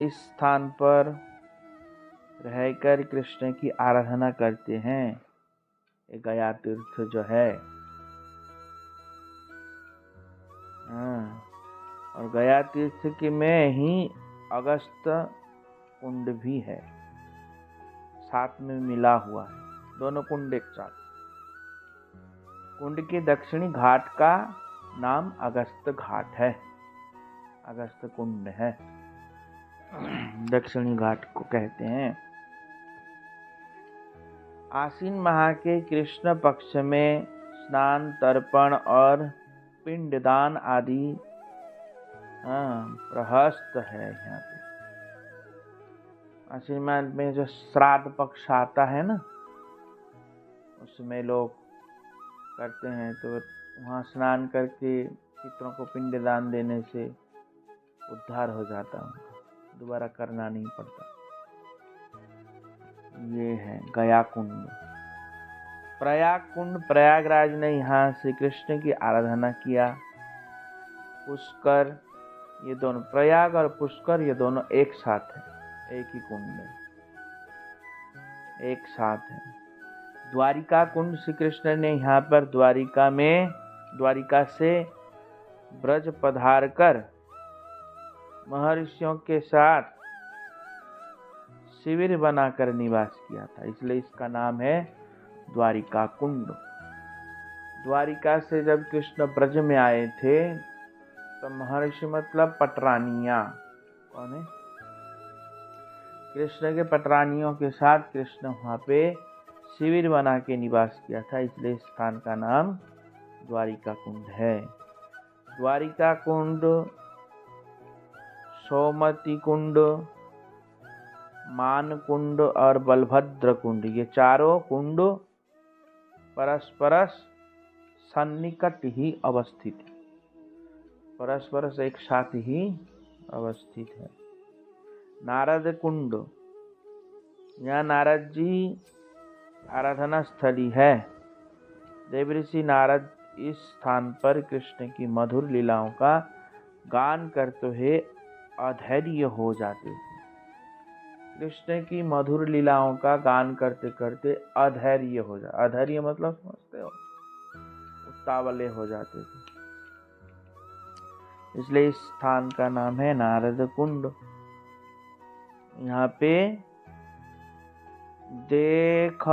इस स्थान पर रहकर कृष्ण की आराधना करते हैं। ये गया तीर्थ जो है, और गया तीर्थ के में ही अगस्त कुंड भी है, साथ में मिला हुआ है, दोनों कुंड एक साथ। कुंड के दक्षिणी घाट का नाम अगस्त घाट है, अगस्त कुंड है, दक्षिणी घाट को कहते हैं। आश्विन माह के कृष्ण पक्ष में स्नान, तर्पण और पिंडदान आदि प्रहस्त है। यहाँ पे आश्विन माह में जो श्राद्ध पक्ष आता है ना, उसमें लोग करते हैं, तो वहाँ स्नान करके पितरों को पिंडदान देने से उद्धार हो जाता है, दोबारा करना नहीं पड़ता। ये है गया कुंड। प्रयाग कुंड, प्रयागराज ने यहाँ श्री कृष्ण की आराधना किया। पुष्कर, ये दोनों, प्रयाग और पुष्कर, ये दोनों एक साथ है, एक ही कुंड में एक साथ है। द्वारिका कुंड, श्री कृष्ण ने यहाँ पर द्वारिका से ब्रज पधार कर महर्षियों के साथ शिविर बनाकर निवास किया था, इसलिए इसका नाम है द्वारिका कुंड। द्वारिका से जब कृष्ण ब्रज में आए थे, तो महर्षि मतलब पटरानियां, कौन है? कृष्ण के पटरानियों के साथ कृष्ण वहाँ पे शिविर बना के निवास किया था, इसलिए इस स्थान का नाम द्वारिका कुंड है। द्वारिका कुंड, सोमती कुंड, मान कुंड और बलभद्र कुंड, ये चारों कुंड परस्पर सन्निकट ही अवस्थित है, परस्पर एक साथ ही अवस्थित है। नारद कुंड, यहाँ नारद जी आराधना स्थली है। देवऋषि नारद इस स्थान पर कृष्ण की मधुर लीलाओं का गान करते हुए अधैर्य हो जाते थे। कृष्ण की मधुर लीलाओं का गान करते करते अधैर्य हो जाते, अधैर्य मतलब समझते हो, उतावले हो जाते थे, इसलिए इस स्थान का नाम है नारद कुंड। यहाँ पे देख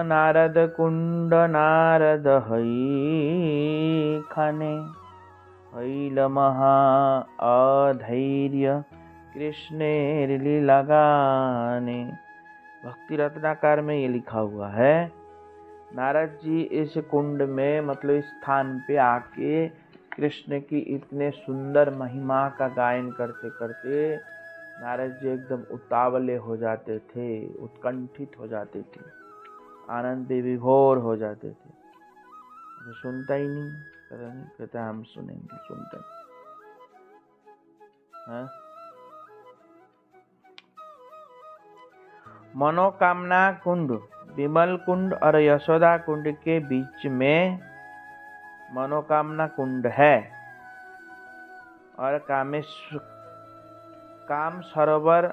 नारद कुंड, नारद हई खाने, हईल महा अधैर्य कृष्णेर लीला गाने। भक्ति रत्नाकर में ये लिखा हुआ है, नारद जी इस कुंड में मतलब इस स्थान पे आके कृष्ण की इतने सुंदर महिमा का गायन करते करते नारद जी एकदम उतावले हो जाते थे, उत्कंठित हो जाते थे, आनंद में विभोर हो जाते थे। तो सुनता ही नहीं, कहता हम सुनेंगे, सुनते हैं। मनोकामना कुंड, विमल कुंड और यशोदा कुंड के बीच में मनोकामना कुंड है, और काम सरोवर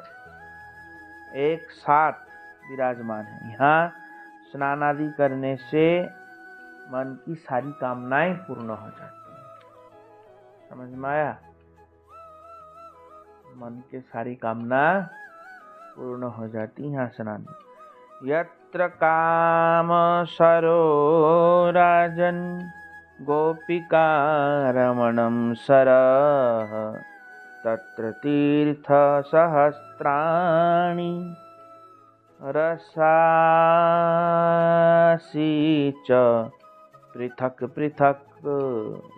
एक साथ विराजमान है। यहाँ स्नान आदि करने से मन की सारी कामनाएं पूर्ण हो जाती हैं। समझ में आया? मन के सारी कामना पूर्ण हो जाती यहाँ स्नान। यत्र काम सरो राजन गोपिका रमणम सरः, तत्र तीर्थ सहस्राणि रसासी च पृथक पृथक।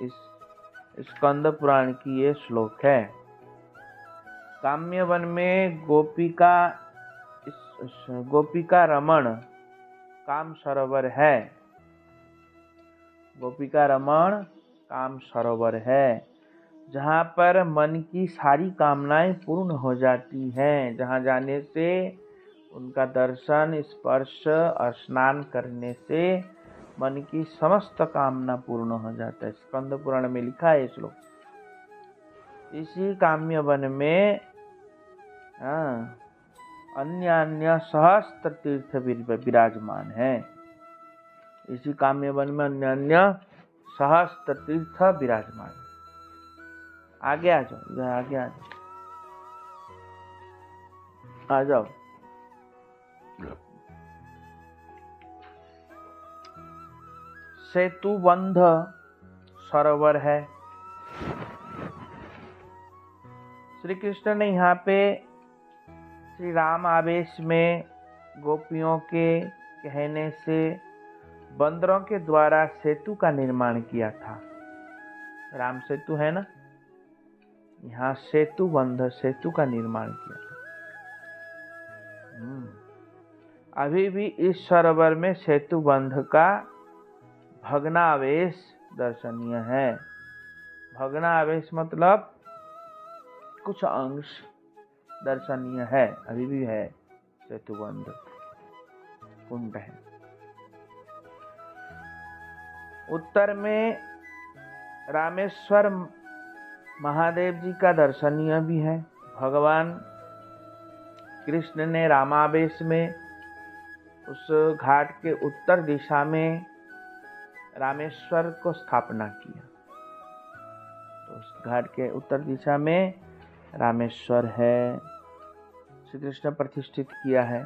इस स्कंद पुराण की ये श्लोक है। काम्य वन में गोपिका रमण काम सरोवर है, गोपिका रमण काम सरोवर है, जहाँ पर मन की सारी कामनाएं पूर्ण हो जाती हैं, जहाँ जाने से उनका दर्शन, स्पर्श और स्नान करने से मन की समस्त कामना पूर्ण हो जाता है। स्कंद पुराण में लिखा है श्लोक। इसी काम्य वन में हाँ, अन्य अन्य सहस्त्र तीर्थ विराजमान है। इसी काम्य वन में अन्य अन्य सहस्त्र तीर्थ विराजमान है। आगे आ जाओ, इधर आगे आ जाओ, आ जाओ। सेतुबंध सरोवर है। श्री कृष्ण ने यहाँ पे श्री राम आवेश में गोपियों के कहने से बंदरों के द्वारा सेतु का निर्माण किया था। राम सेतु है ना, यहाँ सेतुबंध सेतु का निर्माण किया था। अभी भी इस सरोवर में सेतुबंध का भग्नावशेष दर्शनीय है। भग्नावशेष मतलब कुछ अंश दर्शनीय है, अभी भी है। सेतुबंध कुंड है। उत्तर में रामेश्वर महादेव जी का दर्शनीय भी है। भगवान कृष्ण ने रामावेश में उस घाट के उत्तर दिशा में रामेश्वर को स्थापना किया। तो उस घाट के उत्तर दिशा में रामेश्वर है, श्री कृष्ण प्रतिष्ठित किया है।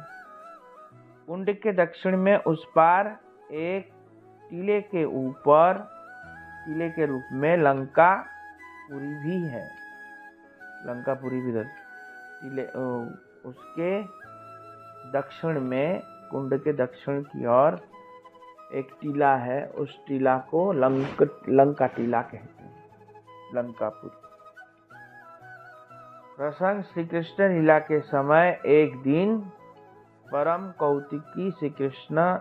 कुंड के दक्षिण में उस पार एक टीले के ऊपर टीले के रूप में लंकापुरी भी है। लंकापुरी भी टीले उसके दक्षिण में, कुंड के दक्षिण की ओर एक टीला है। उस टीला को लंका टीला कहते हैं, लंकापुरी। प्रसंग श्री कृष्ण लीला के समय एक दिन परम कौतिकी श्री कृष्ण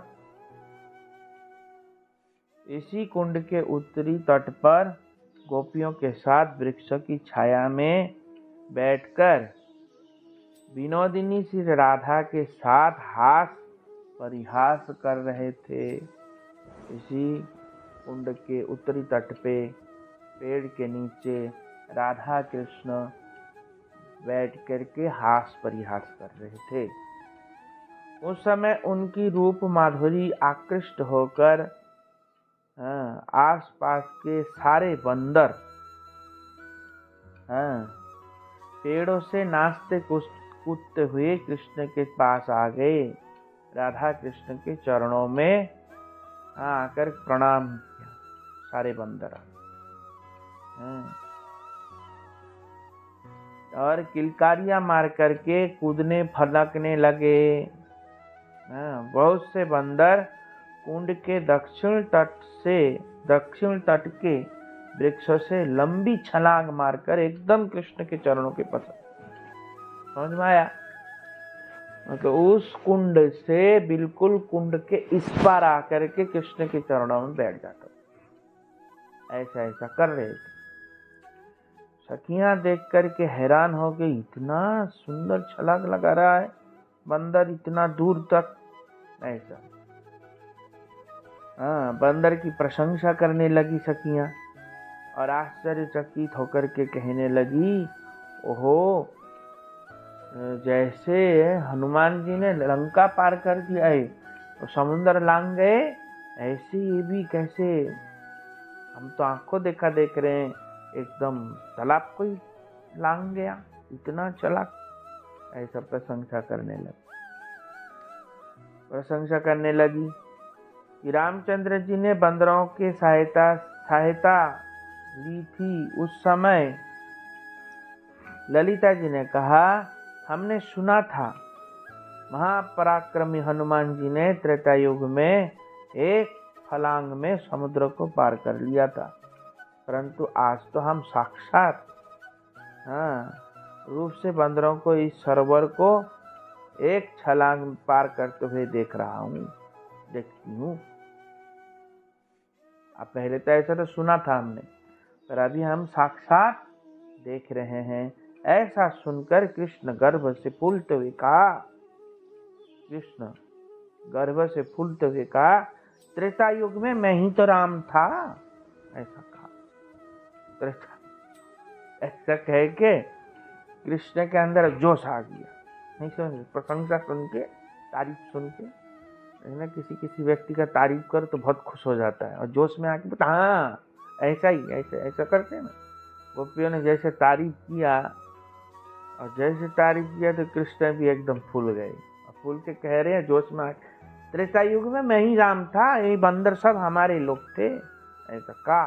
इसी कुंड के उत्तरी तट पर गोपियों के साथ वृक्ष की छाया में बैठकर विनोदिनी श्री राधा के साथ हास परिहास कर रहे थे। इसी कुंड के उत्तरी तट पे पेड़ के नीचे राधा कृष्ण बैठ करके हास परिहास कर रहे थे। उस समय उनकी रूप माधुरी आकृष्ट होकर आसपास के सारे बंदर पेड़ों से नाचते कूदते हुए कृष्ण के पास आ गए। राधा कृष्ण के चरणों में आकर प्रणाम किया सारे बंदर। और किलकारियां मार करके कूदने फलकने लगे। बहुत से बंदर कुंड के दक्षिण तट के वृक्षों से लंबी छलांग मारकर एकदम कृष्ण के चरणों के पास। समझ में आया? मतलब उस कुंड से बिल्कुल कुंड के इस पार आकर के कृष्ण के चरणों में बैठ जाता। ऐसा ऐसा कर रहे थे। सखियां देख करके हैरान हो गई, इतना सुंदर छलांग लगा रहा है बंदर इतना दूर तक। ऐसा बंदर की प्रशंसा करने लगी सखियां और आश्चर्यचकित होकर के कहने लगी, ओहो, जैसे हनुमान जी ने लंका पार कर दिया है तो समुद्र लांग गए, ऐसे ये भी कैसे? हम तो आंखों देखा देख रहे हैं, एकदम तालाब को ही लांग गया, इतना चालाक। ऐसा प्रशंसा करने लगी कि रामचंद्र जी ने बंदरों के सहायता ली थी। उस समय ललिता जी ने कहा, हमने सुना था महापराक्रमी हनुमान जी ने त्रेता युग में एक फलांग में समुद्र को पार कर लिया था, परंतु आज तो हम साक्षात रूप से बंदरों को इस सरोवर को एक छलांग पार करते हुए देखती हूँ। अब पहले तो ऐसा तो सुना था हमने, पर अभी हम साक्षात देख रहे हैं। ऐसा सुनकर कृष्ण गर्भ से फूलते हुए कहा, त्रेता युग में मैं ही तो राम था। ऐसा कहा। ऐसा कह के कृष्ण के अंदर जोश आ गया। नहीं समझ, प्रशंसा सुन के, तारीफ सुन के, ना किसी व्यक्ति का तारीफ कर तो बहुत खुश हो जाता है और जोश में आके बता, हाँ ऐसा ही, ऐसा करते हैं ना। गोपियों ने जैसे तारीफ किया और जैसे तारीफ किया तो कृष्ण भी एकदम फूल गए और फूल के कह रहे हैं जोश में आके, त्रेता युग में मैं ही राम था, ये बंदर सब हमारे लोग थे, ऐसा कहा।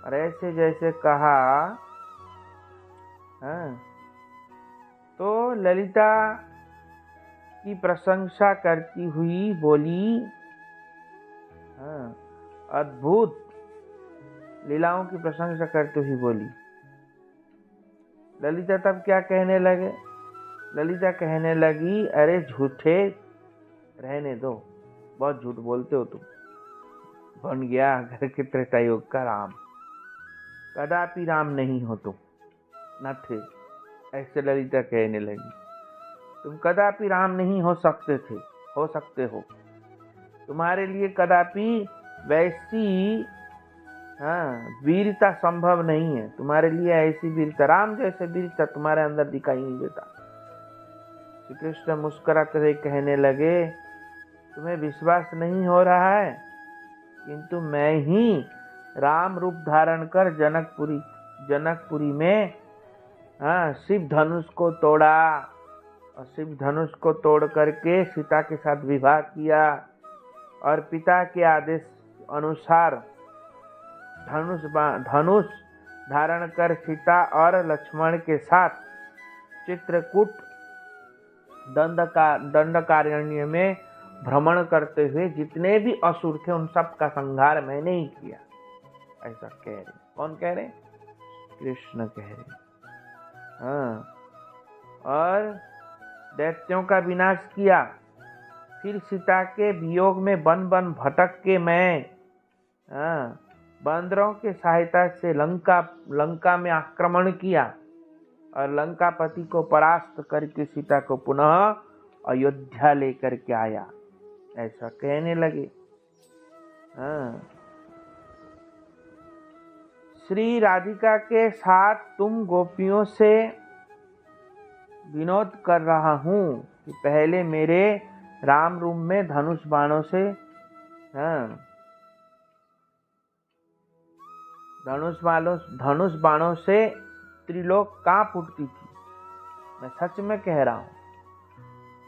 और ऐसे जैसे कहा, हाँ, तो ललिता की प्रशंसा करती हुई बोली, हाँ, अद्भुत लीलाओं की प्रशंसा करते हुई बोली। ललिता तब क्या कहने लगे? ललिता कहने लगी, अरे झूठे, रहने दो, बहुत झूठ बोलते हो तुम। बन गया घर के त्रेता युग का राम, कदापि राम नहीं हो तुम, न थे। ऐसे ललिता कहने लगी, तुम कदापि राम नहीं हो सकते थे, हो सकते हो। तुम्हारे लिए कदापि वैसी, हाँ, वीरता संभव नहीं है। तुम्हारे लिए ऐसी वीरता, राम जैसे वीरता तुम्हारे अंदर दिखाई नहीं देता। श्री कृष्ण मुस्कुराते हुए कहने लगे, तुम्हें विश्वास नहीं हो रहा है, किंतु मैं ही राम रूप धारण कर जनकपुरी में, हाँ, शिव धनुष को तोड़ा और शिव धनुष को तोड़ करके सीता के साथ विवाह किया और पिता के आदेश अनुसार धनुष धारण कर सीता और लक्ष्मण के साथ चित्रकूट दंडकारण्य में भ्रमण करते हुए जितने भी असुर थे उन सब का संहार मैंने ही किया। ऐसा कह रहे। कौन कह रहे? कृष्ण कह रहे। हाँ, और दैत्यों का विनाश किया। फिर सीता के वियोग में वन भटक के मैं, हाँ, बंदरों के सहायता से लंका में आक्रमण किया और लंकापति को परास्त करके सीता को पुनः अयोध्या लेकर के आया। ऐसा कहने लगे। हाँ, श्री राधिका के साथ तुम गोपियों से विनोद कर रहा हूँ कि पहले मेरे राम रूप में धनुष बाणों से, हाँ, धनुष बाणों से त्रिलोक कांप उठती थी। मैं सच में कह रहा हूँ,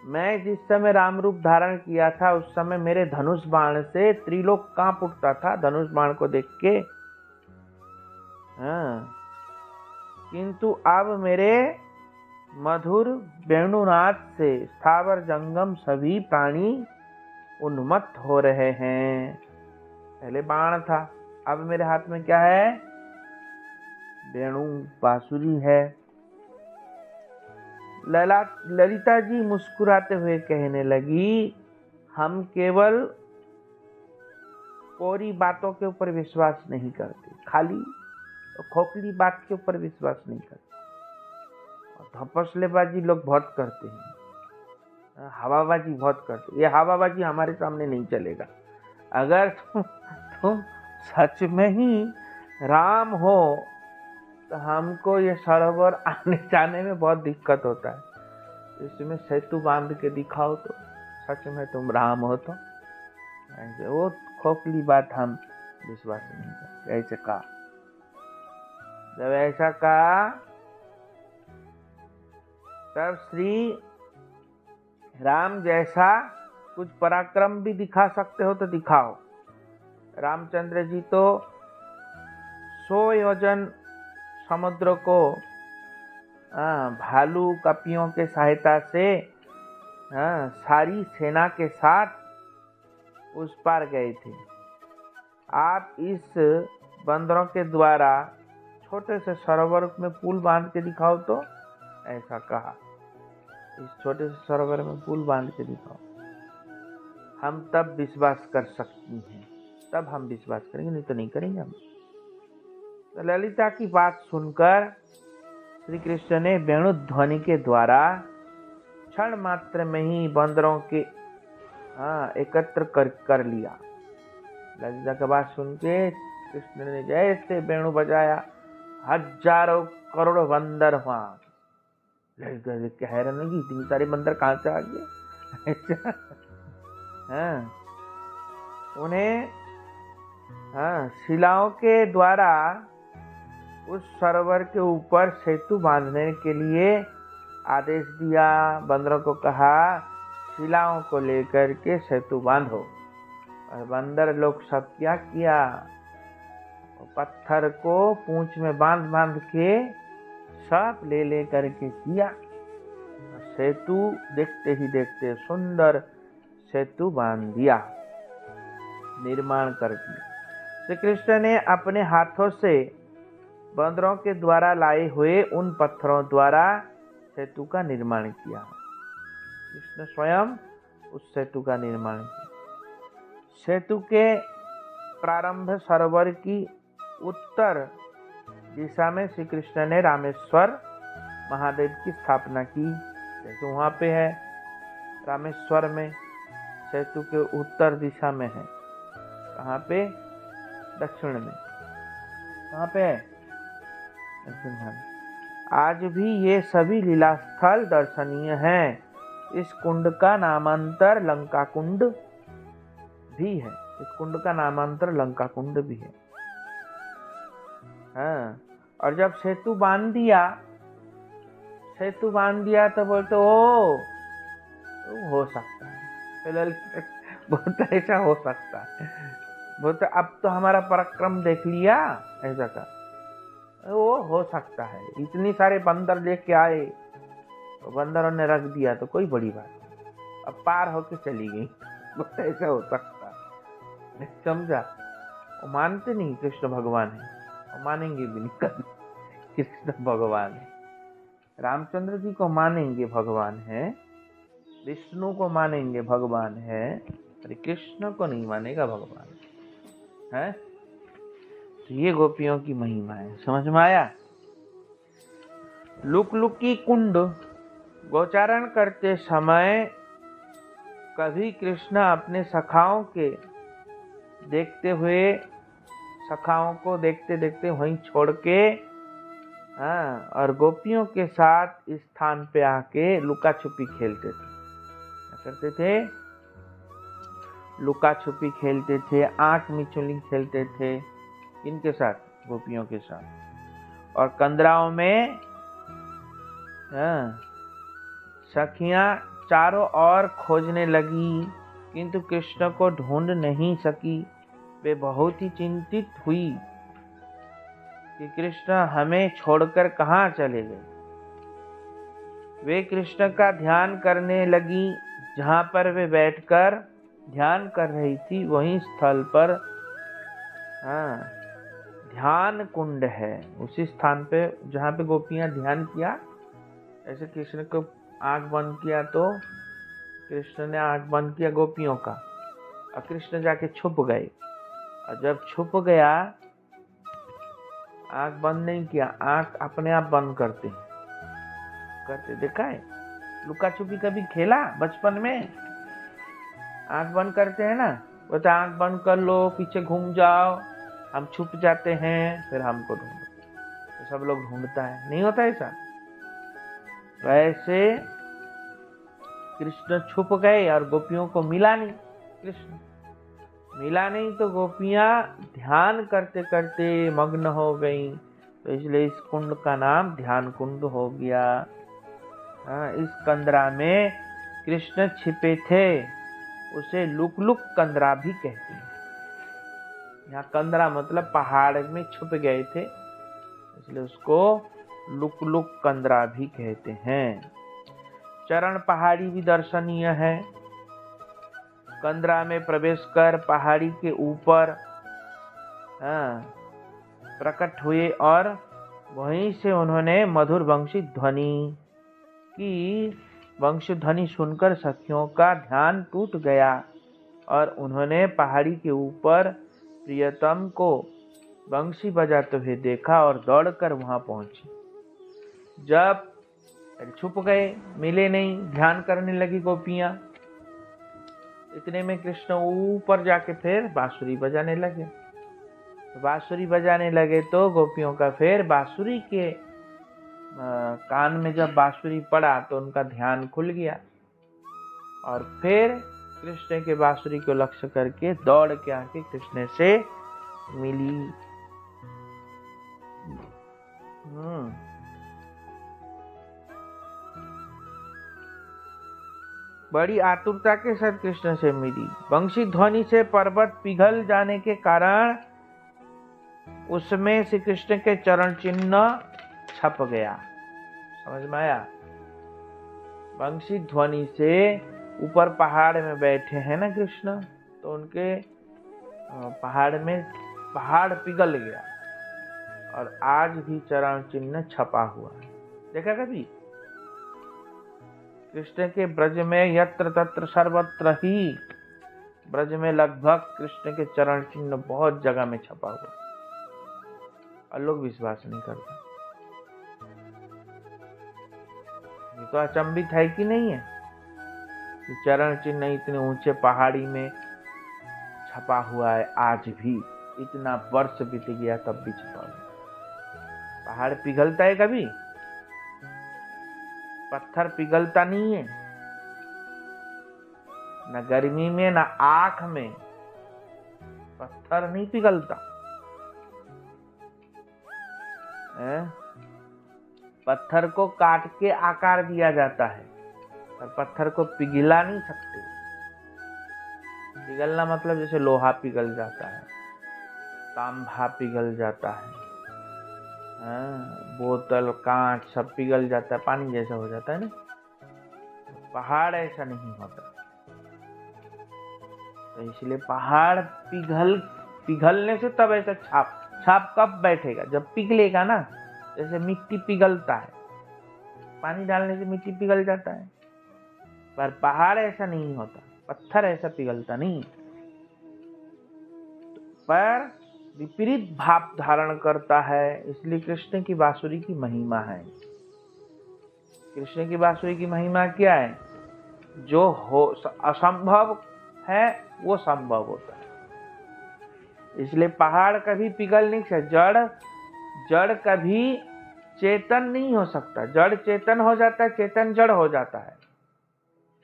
मैं जिस समय राम रूप धारण किया था उस समय मेरे धनुष बाण से त्रिलोक कांप उठता था, धनुष बाण को देख के। हाँ, किंतु अब मेरे मधुर वेणुनाद से स्थावर जंगम सभी प्राणी उन्मत्त हो रहे हैं। पहले बाण था, अब मेरे हाथ में क्या है? वेणु, बांसुरी है। ललिता जी मुस्कुराते हुए कहने लगी, हम केवल कोरी बातों के ऊपर विश्वास नहीं करते, खाली खोखली बात के ऊपर विश्वास नहीं करते। धपसलेबाजी लोग बहुत करते हैं, हवाबाजी बहुत करते हैं। ये हवाबाजी हमारे सामने नहीं चलेगा। अगर तुम सच में ही राम हो तो हमको ये सरोवर आने जाने में बहुत दिक्कत होता है। इसमें सेतु बांध के दिखाओ तो सच में तुम राम हो तो। ऐसे वो खोखली बात हम विश्वास नहीं करते। ऐसे कहा। जब ऐसा कहा तब श्री राम जैसा कुछ पराक्रम भी दिखा सकते हो तो दिखाओ। रामचंद्र जी तो 100 योजन समुद्र को भालू कपियों के सहायता से सारी सेना के साथ उस पार गए थे। आप इस बंदरों के द्वारा छोटे से सरोवर में पुल बांध के दिखाओ तो। ऐसा कहा, इस छोटे से सरोवर में पुल बांध के दिखाओ, हम तब विश्वास कर सकती हैं, तब हम विश्वास करेंगे, नहीं तो नहीं करेंगे हम। तो ललिता की बात सुनकर श्री कृष्ण ने वेणु ध्वनि के द्वारा क्षण मात्र में ही बंदरों के एकत्र कर लिया। ललिता की बात सुन के कृष्ण ने जैसे वेणु बजाया, हजारों करोड़ बंदर वहां क्या हैरान होगी, इतनी सारे बंदर कहाँ से आ गए। ऐसा हाँ, उन्हें शिलाओं के द्वारा उस सरोवर के ऊपर सेतु बांधने के लिए आदेश दिया। बंदरों को कहा शिलाओं को लेकर के सेतु बांधो। और बंदर लोग सब क्या किया, पत्थर को पूंछ में बांध बांध के सब ले करके किया। सेतु देखते ही देखते सुंदर सेतु बांध दिया, निर्माण कर दिया। श्री कृष्ण ने अपने हाथों से बंदरों के द्वारा लाए हुए उन पत्थरों द्वारा सेतु का निर्माण किया। कृष्ण स्वयं उस सेतु का निर्माण किया। सेतु के प्रारंभ सरोवर की उत्तर दिशा में श्री कृष्ण ने रामेश्वर महादेव की स्थापना की। जैसे वहाँ पे है रामेश्वर में, सेतु के उत्तर दिशा में है। कहाँ पे? दक्षिण में। कहाँ पे है? दक्षिण में। आज भी ये सभी लीला स्थल दर्शनीय हैं। इस कुंड का नामांतर लंका कुंड भी है। इस कुंड का नामांतर लंका कुंड भी है। हाँ, और जब सेतु बांध दिया तो बोलते ओ हो सकता है, फिलहाल बहुत ऐसा हो सकता है, बोलते अब तो हमारा पराक्रम देख लिया, ऐसा का वो हो सकता है। इतनी सारे बंदर लेके आए तो बंदरों ने रख दिया तो कोई बड़ी बात नहीं, अब पार होके चली गई, बहुत ऐसा हो सकता है। समझा? वो मानते नहीं कृष्ण भगवान है, वो मानेंगे भी नहीं कभी। कृष्ण भगवान है, रामचंद्र जी को मानेंगे भगवान है, विष्णु को मानेंगे भगवान है, अरे कृष्ण को नहीं मानेगा भगवान है। तो ये गोपियों की महिमा है। समझ में आया? लुकलुकी कुंड गोचारण करते समय कभी कृष्ण अपने सखाओं को देखते देखते वहीं छोड़ के और गोपियों के साथ इस स्थान पे आके लुका छुपी खेलते थे। क्या करते थे? लुका छुपी खेलते थे, आंख मिचुली खेलते थे। इनके साथ? गोपियों के साथ। और कंदराओं में सखियां चारों ओर खोजने लगी, किंतु कृष्ण को ढूंढ नहीं सकी। वे बहुत ही चिंतित हुई कि कृष्ण हमें छोड़कर कहाँ चले गए। वे कृष्ण का ध्यान करने लगी। जहाँ पर वे बैठकर ध्यान कर रही थी वहीं स्थल पर ध्यान कुंड है। उसी स्थान पे जहाँ पे गोपियां ध्यान किया, ऐसे कृष्ण को आंख बंद किया तो कृष्ण ने आंख बंद किया गोपियों का, और कृष्ण जाके छुप गए। और जब छुप गया, आंख बंद नहीं किया, आंख अपने आप बंद करते देखा है? लुका छुपी कभी खेला बचपन में? आंख बंद करते हैं ना, बोलते आंख बंद कर लो, पीछे घूम जाओ, हम छुप जाते हैं, फिर हमको ढूंढो। तो सब लोग ढूंढता है, नहीं होता ऐसा? वैसे कृष्ण छुप गए और गोपियों को मिला नहीं। कृष्ण मिला नहीं तो गोपियां ध्यान करते करते मग्न हो गई। तो इसलिए इस कुंड का नाम ध्यान कुंड हो गया। इस कंदरा में कृष्ण छिपे थे, उसे लुक लुक कंदरा भी कहते हैं। यहाँ कंदरा मतलब पहाड़ में छुप गए थे, इसलिए उसको लुक लुक कंदरा भी कहते हैं। चरण पहाड़ी भी दर्शनीय है। कंदरा में प्रवेश कर पहाड़ी के ऊपर प्रकट हुए और वहीं से उन्होंने मधुर वंशी ध्वनि सुनकर सखियों का ध्यान टूट गया और उन्होंने पहाड़ी के ऊपर प्रियतम को बंशी बजाते हुए देखा और दौड़कर वहां पहुंची। जब छुप गए, मिले नहीं, ध्यान करने लगी गोपियां। इतने में कृष्ण ऊपर जाके फिर बांसुरी बजाने लगे। बांसुरी बजाने लगे तो गोपियों का फिर बांसुरी के कान में जब बांसुरी पड़ा तो उनका ध्यान खुल गया और फिर कृष्ण के बांसुरी को लक्ष्य करके दौड़ के आके कृष्ण से मिली। बड़ी आतुरता के साथ कृष्ण से मिली। वंशी ध्वनि से पर्वत पिघल जाने के कारण उसमें श्री कृष्ण के चरण चिन्ह छप गया। समझ में आया? वंशी ध्वनि से ऊपर पहाड़ में बैठे हैं ना कृष्ण, तो उनके पहाड़ पिघल गया और आज भी चरण चिन्ह छपा हुआ है। देखा कभी? कृष्ण के ब्रज में यत्र तत्र सर्वत्र ही, ब्रज में लगभग कृष्ण के चरण चिन्ह बहुत जगह में छपा हुआ, और लोग विश्वास नहीं करते। ये तो अचंभित है कि नहीं है कि चरण चिन्ह इतने ऊंचे पहाड़ी में छपा हुआ है, आज भी इतना वर्ष बीत गया तब भी छपा हुआ। पहाड़ पिघलता है कभी? पत्थर पिघलता नहीं है, न गर्मी में न आंख में पत्थर नहीं पिघलता है? पत्थर को काट के आकार दिया जाता है, पर पत्थर को पिघला नहीं सकते। पिघलना मतलब जैसे लोहा पिघल जाता है, तांबा पिघल जाता है, बोतल कांच सब पिघल जाता है, पानी जैसा हो जाता है ना। पहाड़ ऐसा नहीं होता। तो इसलिए पहाड़ पिघलने से तब ऐसा छाप कब बैठेगा? जब पिघलेगा ना। जैसे मिट्टी पिघलता है, पानी डालने से मिट्टी पिघल जाता है, पर पहाड़ ऐसा नहीं होता, पत्थर ऐसा पिघलता नहीं, पर विपरीत भाव धारण करता है। इसलिए कृष्ण की बांसुरी की महिमा है। कृष्ण की बांसुरी की महिमा क्या है? जो हो असंभव है वो संभव होता है। इसलिए पहाड़ कभी पिघल नहीं सकता। जड़ कभी चेतन नहीं हो सकता। जड़ चेतन हो जाता है, चेतन जड़ हो जाता है।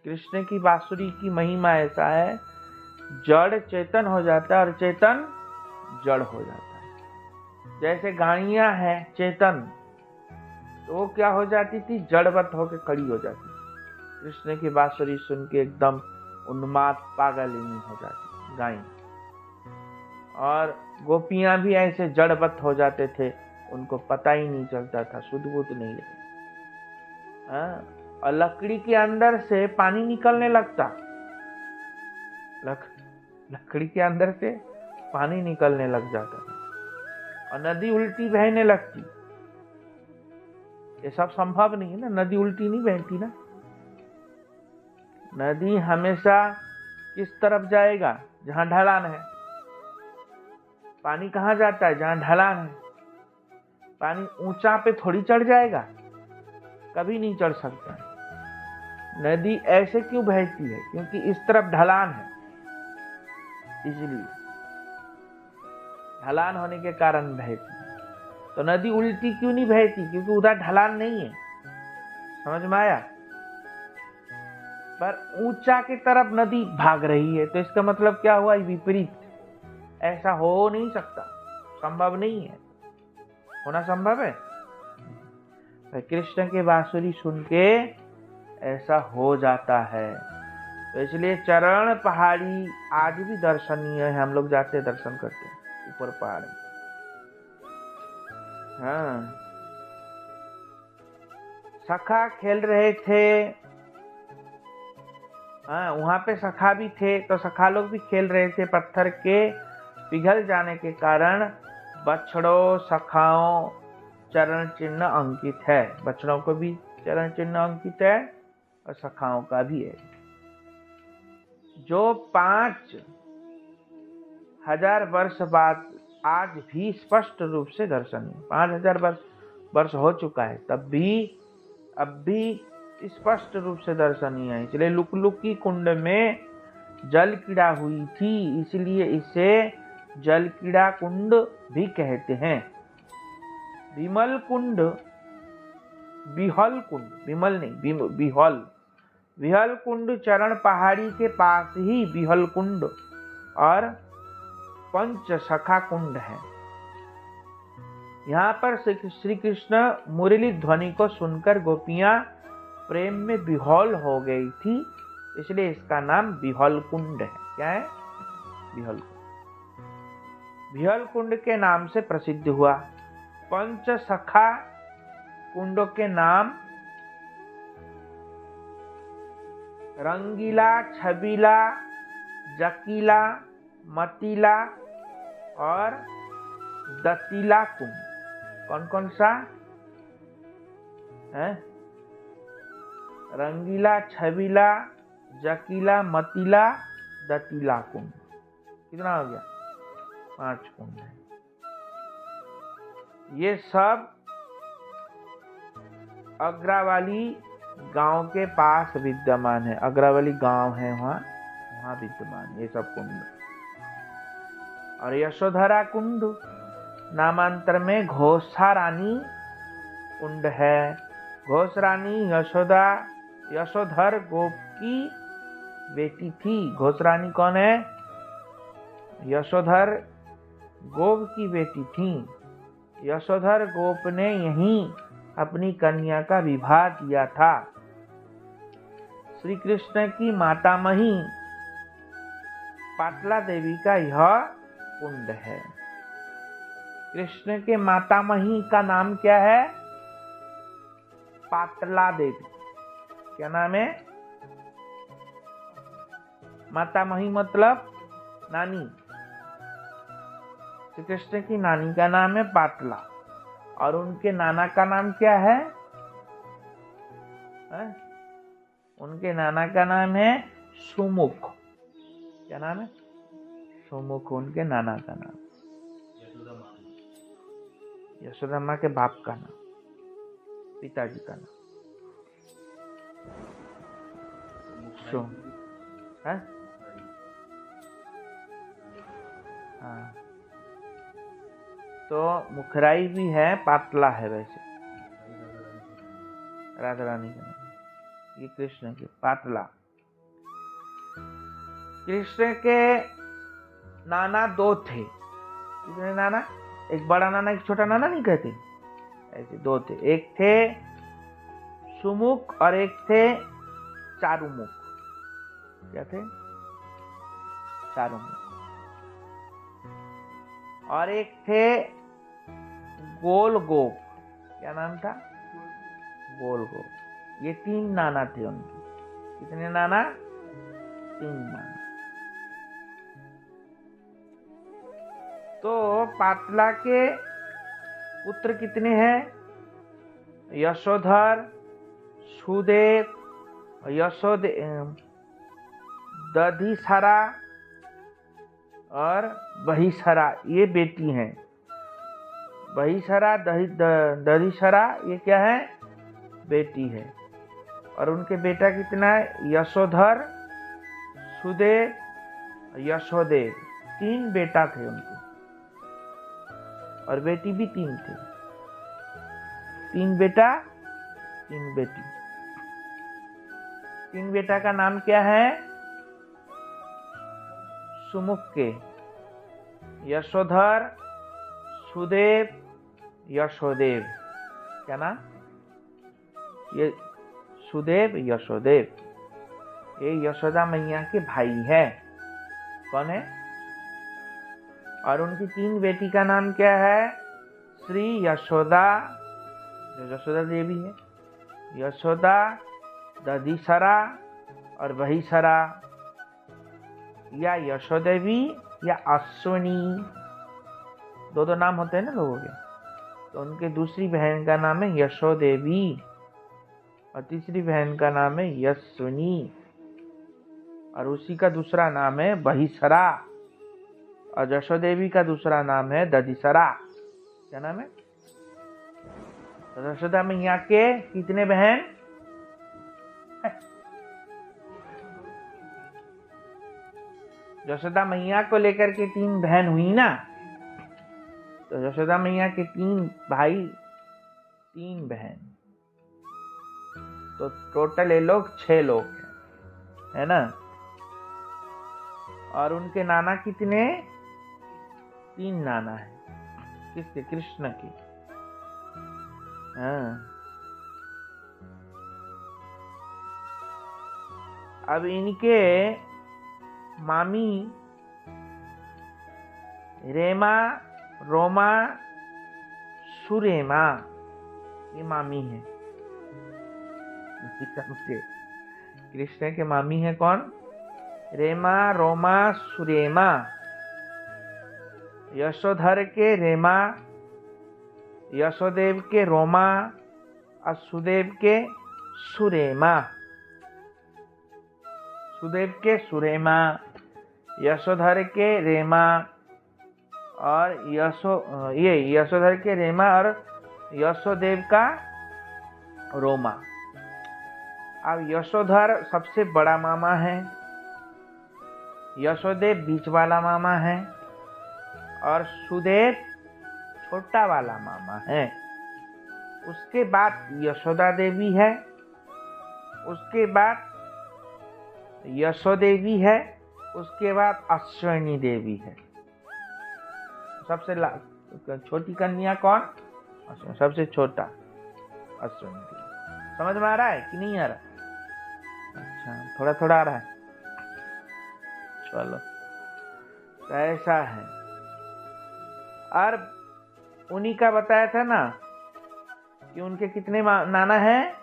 कृष्ण की बांसुरी की महिमा ऐसा है, जड़ चेतन हो जाता है और चेतन जड़ हो जाता है। जैसे गाड़ियां हैं चेतन, तो वो क्या हो जाती थी? जड़वत होकर खड़ी हो जाती। कृष्ण की बांसुरी सुन के एकदम उन्माद पागलिनी हो जाती गाय। और गोपियां भी ऐसे जड़वत हो जाते थे, उनको पता ही नहीं चलता था, सुध-बुध नहीं लगता। और लकड़ी के अंदर से पानी निकलने लगता। लकड़ी के अंदर से पानी निकलने लग जाता था और नदी उल्टी बहने लगती। ये सब संभव नहीं है ना, नदी उल्टी नहीं बहती ना। नदी हमेशा किस तरफ जाएगा? जहां ढलान है। पानी कहां जाता है? जहां ढलान है। पानी ऊंचा पे थोड़ी चढ़ जाएगा, कभी नहीं चढ़ सकता है। नदी ऐसे क्यों बहती है? क्योंकि इस तरफ ढलान है, इसलिए ढलान होने के कारण बहती है। तो नदी उल्टी क्यों नहीं बहती? क्योंकि उधर ढलान नहीं है। समझ में आया? पर ऊंचा की तरफ नदी भाग रही है, तो इसका मतलब क्या हुआ? विपरीत। ऐसा हो नहीं सकता, संभव नहीं है। होना संभव है? कृष्ण के बांसुरी सुन के ऐसा हो जाता है। तो इसलिए चरण पहाड़ी आज भी दर्शनीय है। हम लोग जाते हैं, दर्शन करते हैं ऊपर पहाड़ में। हाँ, सखा खेल रहे थे। हाँ, वहां पे सखा भी थे, तो सखा लोग भी खेल रहे थे। पत्थर के पिघल जाने के कारण बछड़ों सखाओं चरण चिन्ह अंकित है। बछड़ों को भी चरण चिन्ह अंकित है और सखाओं का भी है, जो 5000 वर्ष बाद आज भी स्पष्ट रूप से दर्शनीय। 5000 वर्ष हो चुका है, तब भी अब भी स्पष्ट रूप से दर्शनीय है। इसलिए लुकलुकी कुंड में जल क्रीड़ा हुई थी, इसलिए इसे जल क्रीड़ा कुंड भी कहते हैं। विमल कुंड बिहल कुंड, विमल नहीं, बिहल, विहल कुंड चरण पहाड़ी के पास ही बिहल कुंड और पंचसखा कुंड है। यहाँ पर श्री कृष्ण मुरली ध्वनि को सुनकर गोपियां प्रेम में बिहौल हो गई थी, इसलिए इसका नाम बिहल कुंड है। क्या है? बिहल कुंड। बिहल कुंड के नाम से प्रसिद्ध हुआ। पंचसखा कुंडों के नाम रंगीला, छबीला, जकीला, मतीला और दतीला कुंड। कौन कौन सा है? रंगीला, छबीला, जकीला, मतीला, दतीला कुंड। कितना हो गया? 5 कुंड है। ये सब अग्रावाली गांव के पास विद्यमान है। अग्रावाली गांव है, वहां विद्यमान ये सब कुंड। और यशोधरा कुंड नामांतर में घोषा रानी कुंड है। घोष रानी यशोधर गोप की बेटी थी। घोष रानी कौन है? यशोधर गोप की बेटी थी। यशोधर गोप ने यहीं अपनी कन्या का विवाह किया था। श्री कृष्ण की मातामही पाटला देवी का यह कुंड है। कृष्ण के मातामही का नाम क्या है? पाटला देवी। क्या नाम है? मातामही मतलब नानी। श्री कृष्ण की नानी का नाम है पाटला और उनके नाना का नाम क्या है? उनके नाना का नाम है सुमुख। क्या नाम है? सुमुख उनके नाना का नाम। यशोदा माँ के बाप का नाम, पिताजी का नाम हाँ। तो मुखराई भी है, पाटला है। वैसे राधा रानी का नाम, ये कृष्ण के पाटला। कृष्ण के नाना 2 थे। कितने नाना? एक बड़ा नाना, एक छोटा नाना नहीं कहते, ऐसे 2 थे। एक थे सुमुख और एक थे चारुमुख। क्या थे? चारुमुख। और एक थे गोल गोप। क्या नाम था? गोल गोप। ये 3 नाना थे उनके। कितने नाना? 3 नाना। तो पाटला के पुत्र कितने हैं? यशोधर, सुदेव, दधिसरा और बहिसरा, ये बेटी हैं। बहिसरा, दधिसरा ये क्या है? बेटी है। और उनके बेटा कितना है? यशोधर, सुदेव, यशोदेव। 3 बेटा थे उनके और बेटी भी 3 थे। 3 बेटा, 3 बेटी। 3 बेटा का नाम क्या है? सुमुख के यशोधर, सुदेव, यशोदेव। क्या नाम? ये सुदेव, यशोदेव। ये यशोदा मैया के भाई है। कौन है? और उनकी 3 बेटी का नाम क्या है? श्री यशोदा, जो यशोदा देवी है, यशोदा, दधिसरा और बहिसरा, या यशोदेवी या अश्विनी। 2 नाम होते हैं ना लोगों के। तो उनके दूसरी बहन का नाम है यशोदेवी और तीसरी बहन का नाम है यश्विनी और उसी का दूसरा नाम है बहिसरा और यशोदेवी का दूसरा नाम है दधिसरा। क्या नाम है? तो यशोदा मैया के कितने बहन? यशोदा मैया को लेकर के 3 बहन हुई ना। तो यशोदा मैया के 3 भाई, 3 बहन। तो टोटल ये लोग 6 लोग हैं, है ना। और उनके नाना कितने? 3 नाना है। किसके? कृष्ण के। हाँ। अब इनके मामी रेमा, रोमा, सुरेमा, ये मामी है। समझे? कृष्ण के मामी है कौन? रेमा, रोमा, सुरेमा। यशोधर के रेमा, यशोदेव के रोमा और सुदेव के सुरेमा। सुदेव के सुरेमा, यशोधर के रेमा और यशोधर के रेमा और यशोदेव का रोमा। अब यशोधर सबसे बड़ा मामा है, यशोदेव बीच वाला मामा है और सुदेव छोटा वाला मामा है। उसके बाद यशोदा देवी है, उसके बाद यशोदेवी है, उसके बाद अश्विनी देवी है। सबसे छोटी कन्या कौन? सबसे छोटा अश्विनी देवी। समझ में आ रहा है कि नहीं आ रहा? अच्छा, थोड़ा थोड़ा आ रहा है। चलो, तो ऐसा है। और उन्हीं का बताया था ना कि उनके कितने नाना हैं?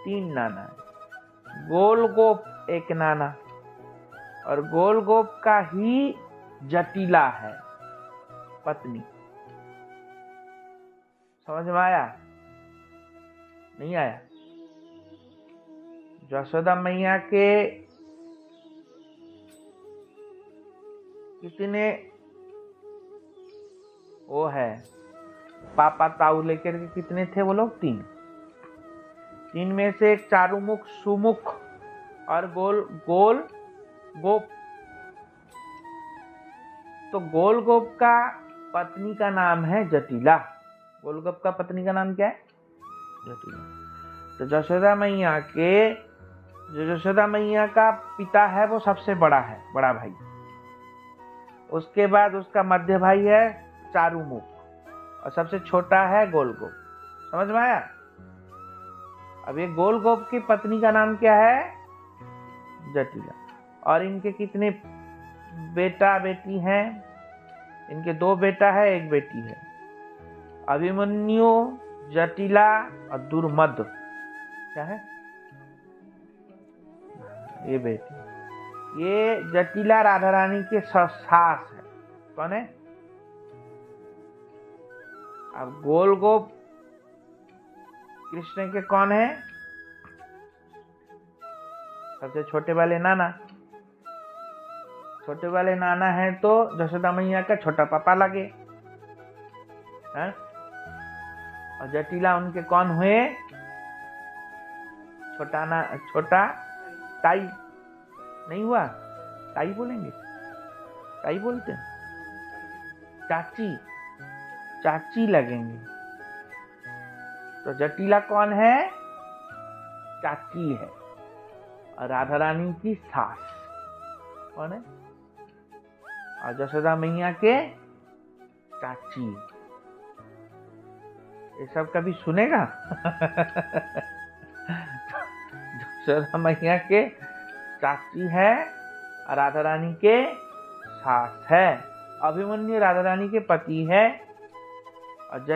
3 नाना है। गोलगोप एक नाना, और गोलगोप का ही जटिला है पत्नी। समझ में आया? नहीं आया? यशोदा मैया के कितने वो है पापा ताऊ लेकर के कितने थे वो लोग? 3 में से एक चारुमुख, सुमुख और गोल गोप। तो गोल गोप का पत्नी का नाम है जटिला। गोल गोप का पत्नी का नाम क्या है? जटिला। तो यशोदा मैया के जो यशोदा मैया का पिता है वो सबसे बड़ा है, बड़ा भाई। उसके बाद उसका मध्य भाई है चारुमुख और सबसे छोटा है गोलगोप। समझ में आया? अब ये गोलगोप की पत्नी का नाम क्या है? जटिला। और इनके कितने बेटा बेटी हैं? इनके 2 बेटा है, 1 बेटी है। अभिमन्यु, जटिला और दुर्मद। क्या है? ये बेटी। ये जटिला राधा रानी के सास है। कौन है? अब गोलगोप कृष्ण के कौन है? सबसे छोटे वाले नाना। छोटे वाले नाना है तो यशोदा मैया का छोटा पापा लगे है? और जटिला उनके कौन हुए? छोटा ताई। नहीं हुआ? ताई बोलेंगे? ताई बोलते हैं? चाची लगेंगे। तो जटिला कौन है? चाची है। और राधा रानी की सास कौन है? और यशोदा मैया के चाची। ये सब कभी सुनेगा? यशोदा मैया के चाची है और राधा रानी के सास है। अभिमन्यु राधा रानी के पति है और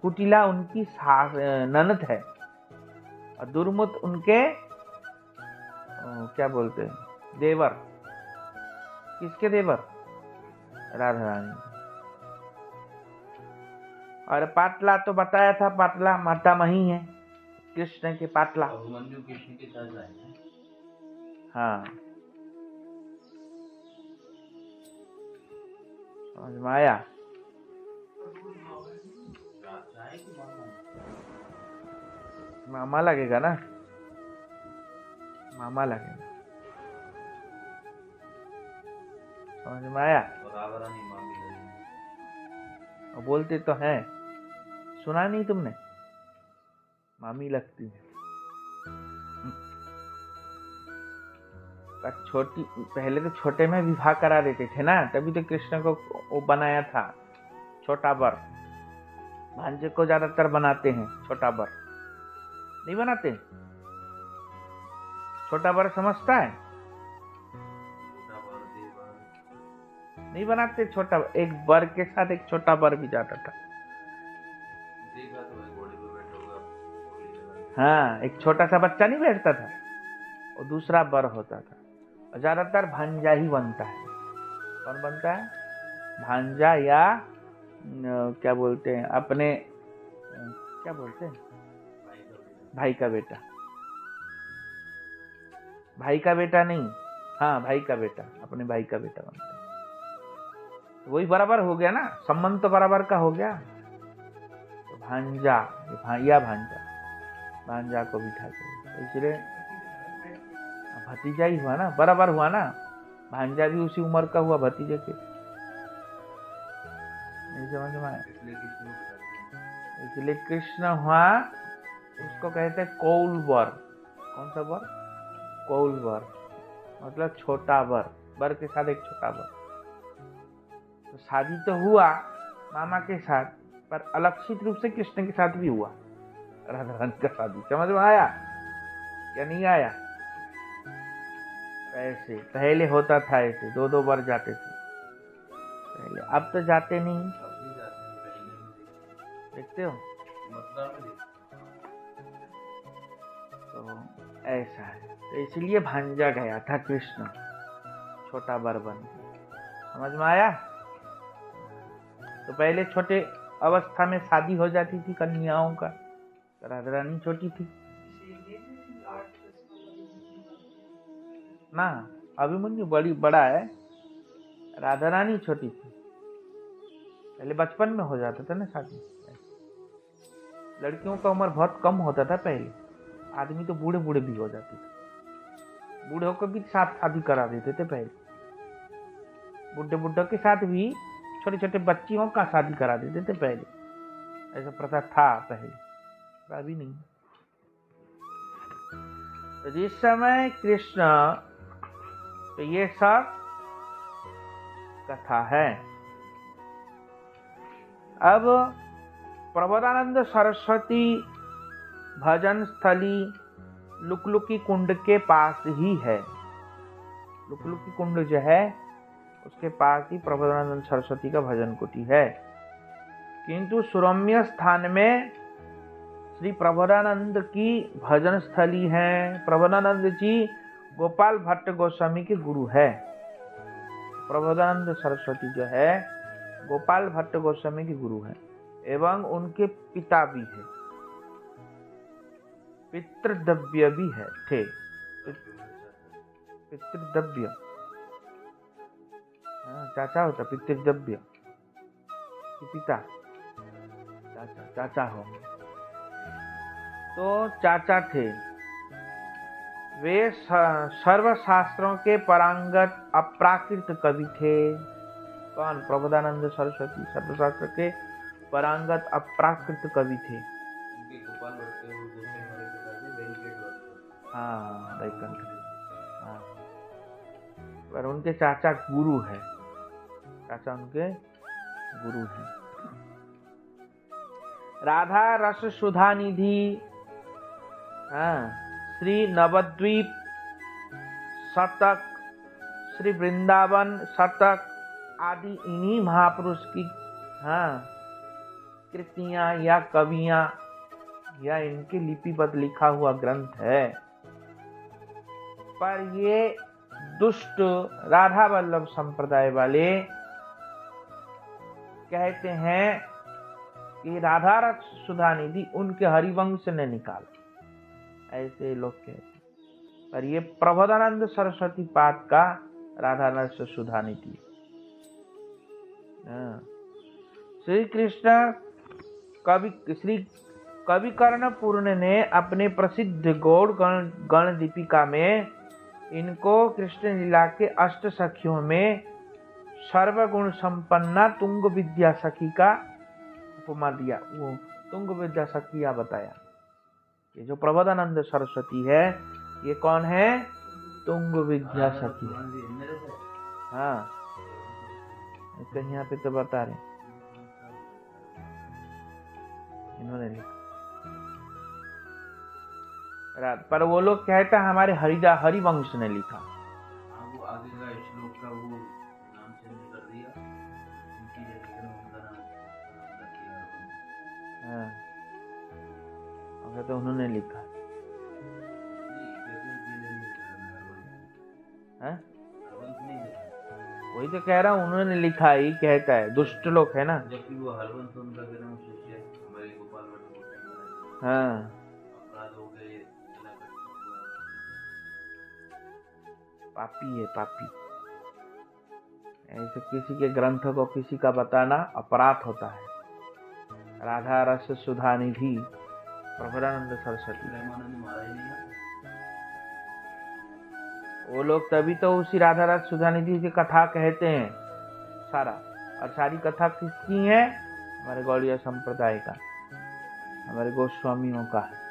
कुटिला उनकी सास ननद है। और दुर्मुत उनके क्या बोलते हैं? देवर। किसके देवर? राधा रानी। और पाटला तो बताया था, पाटला माता मही है कृष्ण के। पाटला अभिमन्यु कृष्ण के साथ आए हैं। हाँ, समझ में आया? मामा लगेगा ना, मामा लगेगा। समझ में आया? बोलते तो हैं, सुना नहीं तुमने? मामी लगती है। पर छोटी, पहले तो छोटे में विवाह करा देते थे ना, तभी तो कृष्ण को वो बनाया था छोटा वर। भांजे को ज्यादातर बनाते हैं छोटा वर, नहीं बनाते? छोटा वर समझता है? नहीं बनाते छोटा, एक वर के साथ एक छोटा वर भी जाता था। हाँ, एक छोटा सा बच्चा नहीं बैठता था, और दूसरा वर होता था। और ज्यादातर भांजा ही बनता है। कौन बनता है? भांजा, या क्या बोलते हैं अपने, क्या बोलते हैं, भाई का बेटा। भाई का बेटा नहीं, हाँ भाई का बेटा, अपने भाई का बेटा बनता है। वही बराबर हो गया ना, संबंध तो बराबर का हो गया। तो भांजा या भांजा, भांजा को बिठाते, तो इसलिए भतीजा ही हुआ ना, बराबर हुआ ना। भांजा भी उसी उम्र का हुआ भतीजे के। नहीं समझ में आया? इसलिए कृष्ण हुआ, उसको कहते हैं कौल वर। कौन सा वर? कौल वर, मतलब छोटा वर, वर के साथ एक छोटा वर। तो शादी तो हुआ मामा के साथ, पर अलक्षित रूप से कृष्ण के साथ भी हुआ राधा रानी का शादी। समझ में आया या नहीं आया? ऐसे पहले होता था, ऐसे दो दो बार जाते थे पहले, अब तो जाते नहीं। देखते हो? तो ऐसा है, तो इसलिए भांजा गया था कृष्ण छोटा वर बन के। समझ में आया? तो पहले छोटे अवस्था में शादी हो जाती थी कन्याओं का, राधा रानी छोटी थी ना, अभिमन्यु बड़ा है, राधा रानी छोटी थी। पहले बचपन में हो जाता था ना शादी। लड़कियों का उम्र बहुत कम होता था पहले, आदमी तो बूढ़े बूढ़े भी हो जाते थे, बूढ़ों को भी साथ शादी करा देते थे पहले। बुढ़े बुढ़ों के साथ भी छोटे छोटे बच्चियों का शादी करा देते थे पहले, ऐसा प्रथा था पहले, अभी नहीं। तो जिस समय कृष्ण, तो ये सब कथा है। अब प्रबोधानंद सरस्वती भजन स्थली लुकलुकी कुंड के पास ही है। लुकलुकी कुंड जो है उसके पास ही प्रबोधानंद सरस्वती का भजन कुटी है। किंतु सुरम्य स्थान में श्री प्रबोधानंद की भजन स्थली है। प्रबोधानंद जी गोपाल भट्ट गोस्वामी के गुरु है। प्रबोधानंद सरस्वती जो है गोपाल भट्ट गोस्वामी के गुरु है, एवं उनके पिता भी है, पितृद्रव्य भी है थे। पितृद्रव्य, चाचा होता पितृद्रव्य, पिता, चाचा होंगे, तो चाचा थे। वे सर्वशास्त्रों के पारंगत अप्राकृत कवि थे। कौन? प्रबोधानंद सरस्वती सर्वशास्त्र के पारंगत अप्राकृत कवि थे। हाँ, वैकुंठ, हाँ, पर उनके चाचा गुरु है, चाचा उनके गुरु हैं। राधा रस सुधा निधि, श्री नवद्वीप शतक, श्री वृंदावन शतक आदि इन्हीं महापुरुष की कृतियां या कवियां या इनके लिपिबद्ध लिखा हुआ ग्रंथ है। पर ये दुष्ट राधा वल्लभ संप्रदाय वाले कहते हैं कि राधा रस सुधा निधि उनके हरिवंश ने निकाला, ऐसे लोग कहते हैं। पर ये प्रबोधानंद सरस्वती पाद का राधा रस सुधा निधि। श्री कृष्ण श्री कवि कर्णपूर्ण ने अपने प्रसिद्ध गौड़ गण दीपिका में इनको कृष्ण लीला के अष्ट सखियों में सर्वगुण संपन्ना तुंग विद्या सखी का उपमा दिया। वो तुंग विद्या सखिया बताया। ये जो प्रबोधानंद सरस्वती है, ये कौन है? तुंग विद्या सखी। हाँ, कहीं यहाँ पे तो बता रहे इन्होंने लिखा, पर वो लोग कहता है हमारे हरिवंश ने लिखा। वो आगे का श्लोक का वो नाम चेंज कर दिया, उनकी जगह उनका नाम रख दिया। हाँ, अगर तो उन्होंने लिखा है, वही तो कह रहा हूँ, उन्होंने लिखा ही कहता है, दुष्ट लोग है ना। जबकि वो हरवंश उनका नाम शिष्य है हमारे गोपाल भट्ट। हाँ, अपराध हो गए, पापी है पापी। ऐसे किसी के ग्रंथ को किसी का बताना अपराध होता है। राधा रस सुधा निधि प्रबोधानंद सरस्वती, प्रेमानंद महाराज नहीं है। वो लोग तभी तो उसी राधा रस सुधा निधि की कथा कहते हैं सारा, और सारी कथा किसकी है? हमारे गौड़िया संप्रदाय का, हमारे गोस्वामियों का है।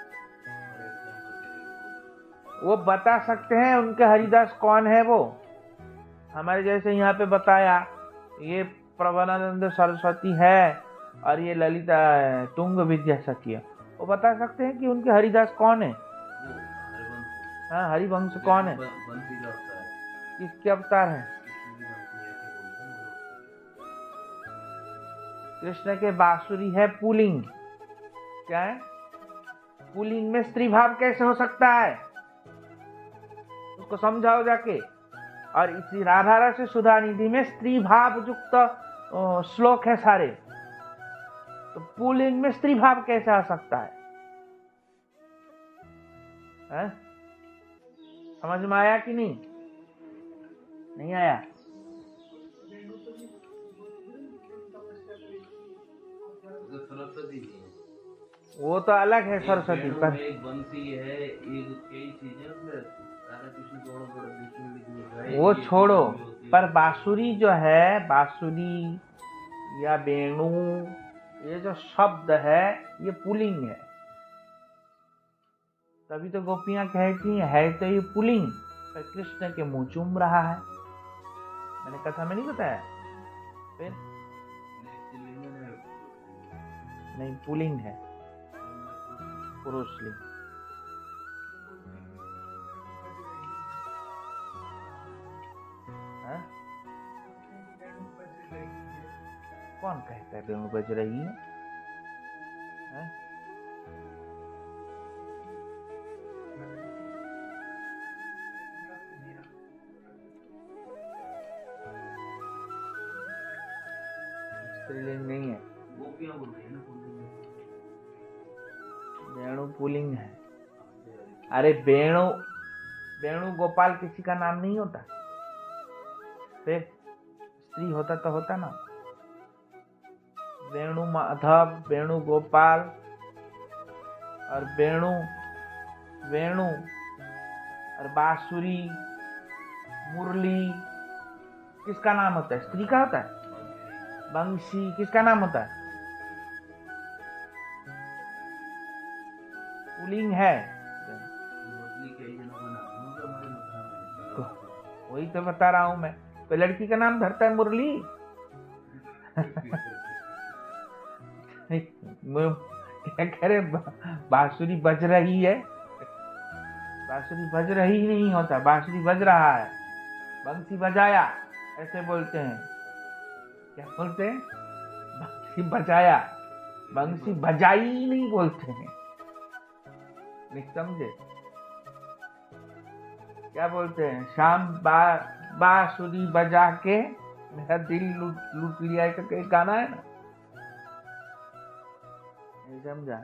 वो बता सकते हैं उनके हरिदास कौन है। वो हमारे जैसे यहाँ पे बताया ये प्रबोधानंद सरस्वती है और ये ललिता तुंग विद्या सखी है, वो बता सकते हैं कि उनके हरिदास कौन है। हाँ, हरिवंश कौन है, किसके अवतार है? कृष्ण के बांसुरी है पुल्लिंग। क्या है? पुल्लिंग में स्त्री भाव कैसे हो सकता है, उसको समझाओ जाके। और इसी राधा रस सुधा निधि में स्त्री भाव युक्त श्लोक है सारे, तो पुल्लिंग में स्त्री भाव कैसे आ सकता है? समझ में आया कि नहीं? नहीं आया? सरस्वती जी वो तो अलग है सरस्वती पर, एक बंसी है, एक कई चीजें उसमें राधा कृष्ण को वो छोड़ो। पर बांसुरी जो है, बांसुरी या वेणु, ये जो शब्द है ये पुल्लिंग है। तभी तो गोपियां कहती है तो ये पुल्लिंग, पर कृष्ण के मुंह चूम रहा है। मैंने कथा में नहीं बताया? फिर नहीं, पुल्लिंग है, पुरुषलिंग। कौन कहता है वेणु बज रही है? स्त्रीलिंग नहीं है, वेणु पुल्लिंग है। अरे वेणु गोपाल किसी का नाम नहीं होता, फिर स्त्री होता तो होता ना। वेणु माधव, वेणु गोपाल और वेणु और बांसुरी, मुरली किसका नाम होता है? स्त्री का होता है। बंसी किसका नाम होता है? पुल्लिंग है। वही तो बता रहा हूं मैं, कोई लड़की का नाम धरता है मुरली? क्या कह रहे, बांसुरी बज रही है? बांसुरी बज रही नहीं होता, बांसुरी बज रहा है। बंसी बजाया ऐसे बोलते हैं। क्या बोलते हैं? बंसी बजाया, बंसी बजाई नहीं बोलते हैं। नहीं समझे? क्या बोलते हैं? शाम बांसुरी बजा के मेरा दिल लूट लिया, करके एक गाना है ना, नहीं समझा?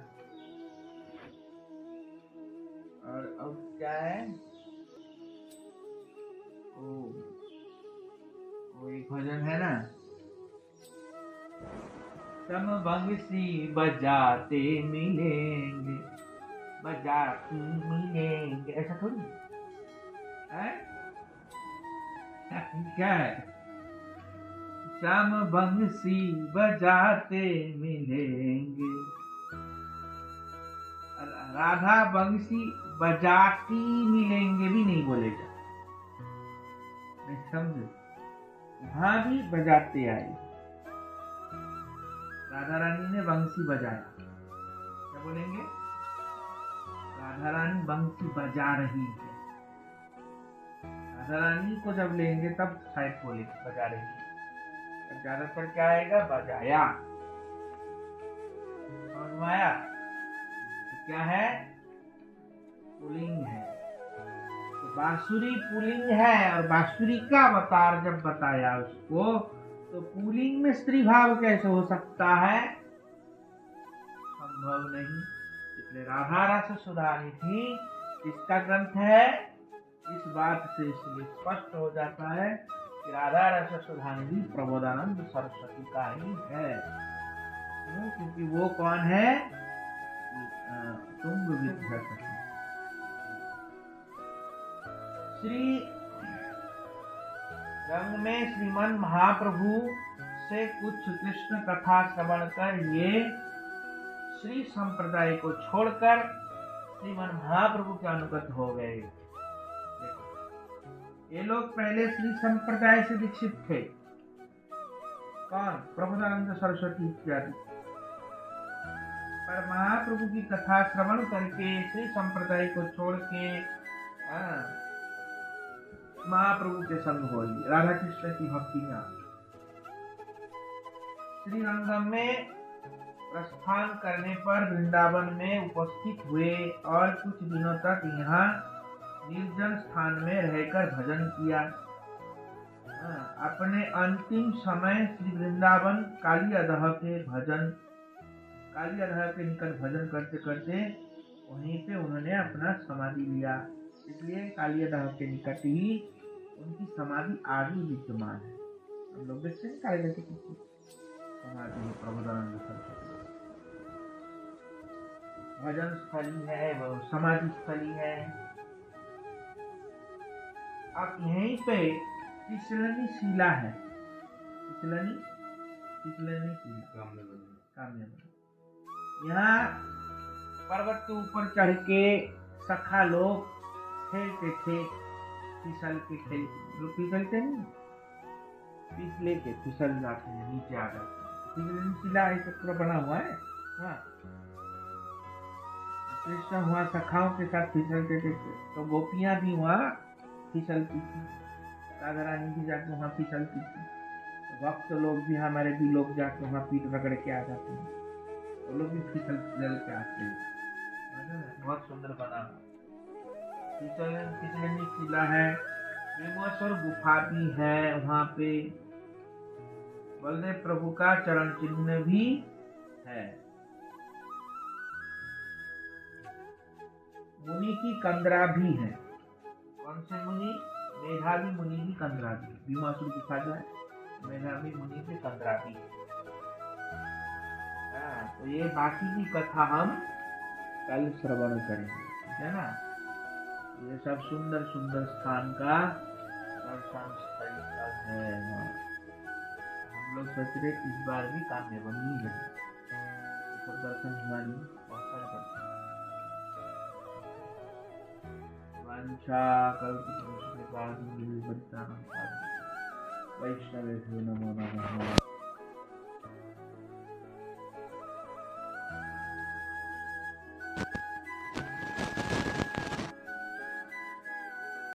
और अब क्या है? वो एक भजन है ना, सम बंसी बजाते मिलेंगे, बजाती मिलेंगे, ऐसा थोड़ी है? क्या है? सम बंसी बजाते मिलेंगे, राधा बंसी बजाती मिलेंगे भी नहीं बोलेगा, नहीं समझे, वहां भी बजाते आए। राधा रानी ने बंसी बजाया, क्या बोलेंगे? राधा रानी बंसी बजा रही है। राधा रानी को जब लेंगे तब शायद बोलेंगे बजा रही है। अब ज्यादातर क्या आएगा? बजाया। समझ में आया? तो क्या है? पुल्लिंग है। तो बांसुरी पुल्लिंग है, और बांसुरी का अवतार जब बताया उसको, तो पुल्लिंग में स्त्री भाव कैसे हो सकता है? संभव नहीं। इसलिए राधा रस सुधारी थी, इसका ग्रंथ है। इस बात से इसलिए स्पष्ट हो जाता है कि राधा रस सुधारी प्रबोधानंद सरस्वती का ही है। क्यों? क्योंकि वो कौन है? तुंग विद्यासती। श्री रंग में श्रीमन महाप्रभु से कुछ कृष्ण कथा श्रवण कर ये श्री संप्रदाय को छोड़कर श्रीमन महाप्रभु के अनुगत हो गए। ये लोग पहले श्री संप्रदाय से दीक्षित थे। कौन? प्रबोधानंद सरस्वती इत्यादि। पर महाप्रभु की कथा श्रवण करके श्री संप्रदाय को छोड़ के महाप्रभु के संग हो लिए, राधा कृष्ण की भक्ति में आ गए। श्री रंगम में प्रस्थान करने पर वृंदावन में उपस्थित हुए और कुछ दिनों तक यहाँ निर्जन स्थान में रहकर भजन किया। अपने अंतिम समय श्री वृंदावन कालियादह के निकट भजन करते करते वहीं पे उन्होंने अपना समाधि लिया। इसलिए कालियादह के निकट ही उनकी समाधि आज भी विद्यमान है। हम लोग देखते हैं कालियादह की समाधि है, प्रबोधानंद सरस्वती भजन स्थली है, वो समाधि स्थली है। अब यहीं पे फिसलनी शिला है। फिसलनी शिला काम्य। यहाँ पर्वत के ऊपर चढ़ के सखा लोग खेलते थे, फिसल के खेल, लोग फिसलते नहीं, फिसले के फिसल जाते हैं, नीचे आ जाते हैं। फिसलनी शिला ऐसे पूरा बना हुआ है। हाँ, कृष्ण वहाँ सखाओं के साथ फिसलते थे, तो गोपियां भी वहाँ फिसलती थी, राधा रानी भी जाके वहाँ फिसलती थी। तो भक्त लोग भी, हमारे भी लोग जाके वहाँ पीठ रगड़ के आ जाते हैं, वो लोग भी फिसल के आते हैं। बहुत सुंदर बना फिसलनी शिला है। विमोचर गुफा भी है वहाँ पे। बलदेव प्रभु का चरण चिन्ह भी है। मुनि की कंदरा भी है। कौन से मुनि? मेधावी मुनि की कंदरा भी। भीमासुर गुफा जो है, मेधावी मुनि की कंदरा भी। तो ये बाकी की कथा हम कल श्रवण करेंगे, है ना। ये सब सुंदर सुंदर स्थान का दर्शन स्थल है। हम लोग सोच रहे इस बार भी काम्य बनी है, सब दर्शन हमारी वांछा कल्पतरुष्यकार्यं वैष्णवेभ्यो नमो नमः।